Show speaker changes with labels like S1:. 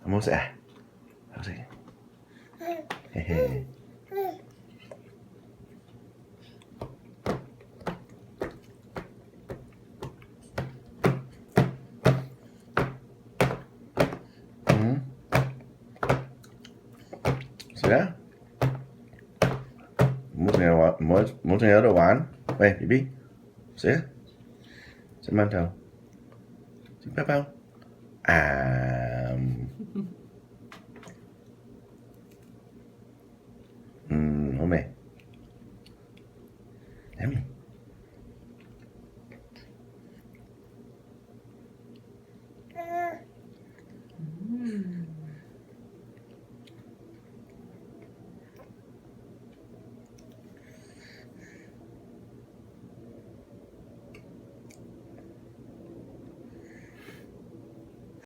S1: Mau sih ah? Mau sih? Hehe. Sudah? Mau tinggal doang? Bibi. Sudah? Xin mantap. Xin bye bye. À